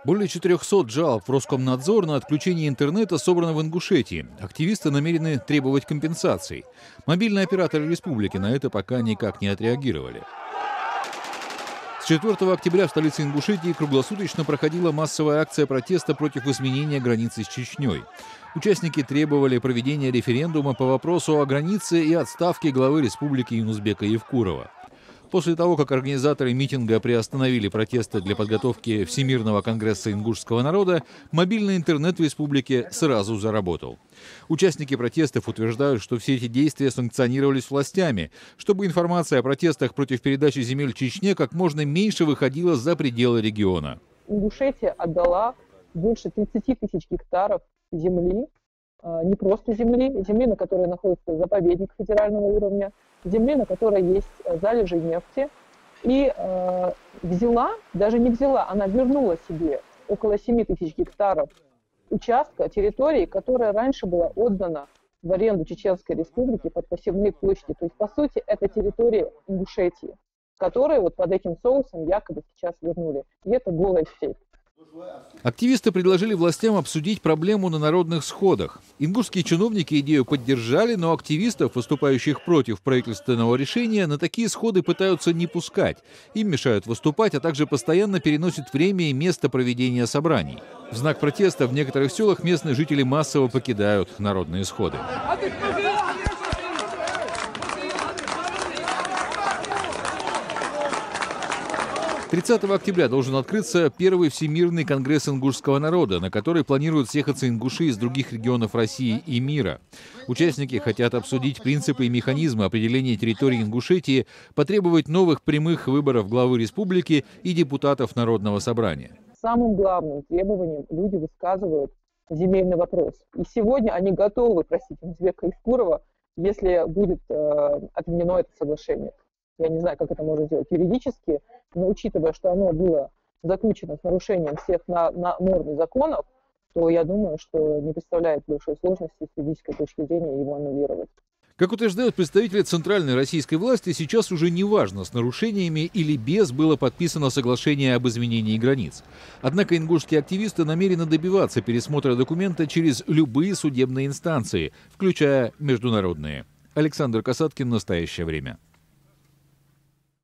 Более 400 жалоб в Роскомнадзор на отключение интернета собрано в Ингушетии. Активисты намерены требовать компенсаций. Мобильные операторы республики на это пока никак не отреагировали. С 4 октября в столице Ингушетии круглосуточно проходила массовая акция протеста против изменения границы с Чечней. Участники требовали проведения референдума по вопросу о границе и отставке главы республики Юнузбека Евкурова. После того, как организаторы митинга приостановили протесты для подготовки Всемирного конгресса ингушского народа, мобильный интернет в республике сразу заработал. Участники протестов утверждают, что все эти действия санкционировались властями, чтобы информация о протестах против передачи земель Чечне как можно меньше выходила за пределы региона. Ингушетия отдала больше 30 тысяч гектаров земли, не просто земли, на которой находится заповедник федерального уровня, земли, на которой есть залежи нефти, и она вернула себе около 7 тысяч гектаров участка, территории, которая раньше была отдана в аренду Чеченской Республики под посевные площади. То есть, по сути, это территория Ингушетии, которые вот под этим соусом якобы сейчас вернули. И это голая степь. Активисты предложили властям обсудить проблему на народных сходах. Ингушские чиновники идею поддержали, но активистов, выступающих против правительственного решения, на такие сходы пытаются не пускать. Им мешают выступать, а также постоянно переносят время и место проведения собраний. В знак протеста в некоторых селах местные жители массово покидают народные сходы. 30 октября должен открыться первый Всемирный конгресс ингушского народа, на который планируют съехаться ингуши из других регионов России и мира. Участники хотят обсудить принципы и механизмы определения территории Ингушетии, потребовать новых прямых выборов главы республики и депутатов Народного собрания. Самым главным требованием люди высказывают земельный вопрос. И сегодня они готовы просить Юнузбека Евкурова, если будет отменено это соглашение. Я не знаю, как это можно сделать юридически, но учитывая, что оно было заключено с нарушением всех норм и законов, то я думаю, что не представляет большой сложности с юридической точки зрения его аннулировать. Как утверждают представители центральной российской власти, сейчас уже не важно, с нарушениями или без было подписано соглашение об изменении границ. Однако ингушские активисты намерены добиваться пересмотра документа через любые судебные инстанции, включая международные. Александр Касаткин, «Настоящее время».